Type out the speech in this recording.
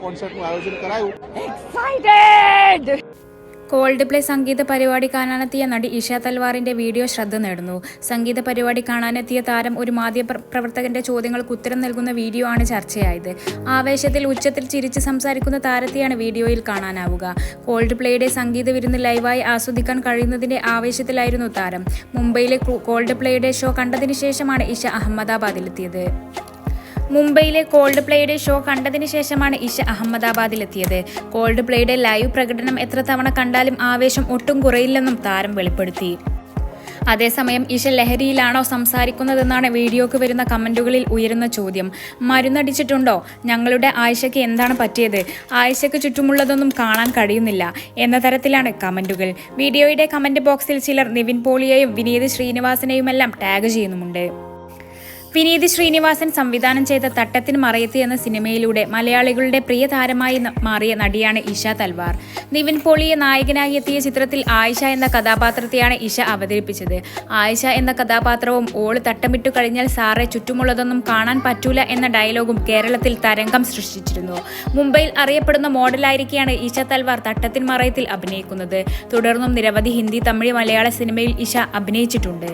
કોન્સર્ટનું આયોજન કરાયું. Called play സംഗീത പരിപാടി കാണാനെത്തിയ നടി ഇഷ തൽവാറിന്റെ വീഡിയോ ശ്രദ്ധ നേടുന്നു. സംഗീത പരിപാടി കാണാനെത്തിയ താരം ഒരു മാധ്യമപ്രവർത്തകന്റെ ചോദ്യങ്ങൾക്ക് ഉത്തരം നൽകുന്ന വീഡിയോ ആണ് ചർച്ചയായത്. ആവേശത്തിൽ ഉച്ചത്തിൽ ചിരിച്ച് സംസാരിക്കുന്ന താരത്തെയാണ് വീഡിയോയിൽ കാണാനാവുക. കോൾഡ് പ്ലേയുടെ സംഗീത വിരുന്ന് ലൈവായി ആസ്വദിക്കാൻ കഴിയുന്നതിന്റെ ആവേശത്തിലായിരുന്നു താരം. മുംബൈയിലെ കോൾഡ് പ്ലേയുടെ ഷോ കണ്ടതിന് ശേഷമാണ് ഇഷ അഹമ്മദാബാദിലെത്തിയത്. കോൾഡ് പ്ലേയുടെ ലൈവ് പ്രകടനം എത്ര തവണ കണ്ടാലും ആവേശം ഒട്ടും കുറയില്ലെന്നും താരം വെളിപ്പെടുത്തി. അതേസമയം ഇഷ ലഹരിയിലാണോ സംസാരിക്കുന്നതെന്നാണ് വീഡിയോക്ക് വരുന്ന കമന്റുകളിൽ ഉയരുന്ന ചോദ്യം. മരുന്നടിച്ചിട്ടുണ്ടോ? ഞങ്ങളുടെ ആയിഷയ്ക്ക് എന്താണ് പറ്റിയത്? ആയിഷയ്ക്ക് ചുറ്റുമുള്ളതൊന്നും കാണാൻ കഴിയുന്നില്ല എന്ന തരത്തിലാണ് കമന്റുകൾ. വീഡിയോയുടെ കമന്റ് ബോക്സിൽ ചിലർ നിവിൻ പോളിയെയും വിനീത് ശ്രീനിവാസനെയുമെല്ലാം ടാഗ് ചെയ്യുന്നുമുണ്ട്. വിനീത് ശ്രീനിവാസൻ സംവിധാനം ചെയ്ത തട്ടത്തിന് മറയത്ത് എന്ന സിനിമയിലൂടെ മലയാളികളുടെ പ്രിയ താരമായി മാറിയ നടിയാണ് ഇഷ തൽവാർ. നിവിൻ പോളിയെ നായകനായി എത്തിയ ചിത്രത്തിൽ ആയിഷ എന്ന കഥാപാത്രത്തെയാണ് ഇഷ അവതരിപ്പിച്ചത്. ആയിഷ എന്ന കഥാപാത്രവും ഓള് തട്ടമിട്ടു കഴിഞ്ഞാൽ സാറെ ചുറ്റുമുള്ളതൊന്നും കാണാൻ പറ്റൂല എന്ന ഡയലോഗും കേരളത്തിൽ തരംഗം സൃഷ്ടിച്ചിരുന്നു. മുംബൈയിൽ അറിയപ്പെടുന്ന മോഡലായിരിക്കെയാണ് ഇഷ തൽവാർ തട്ടത്തിൻ മറയത്തിൽ അഭിനയിക്കുന്നത്. തുടർന്നും നിരവധി ഹിന്ദി, തമിഴ്, മലയാള സിനിമയിൽ ഇഷ അഭിനയിച്ചിട്ടുണ്ട്.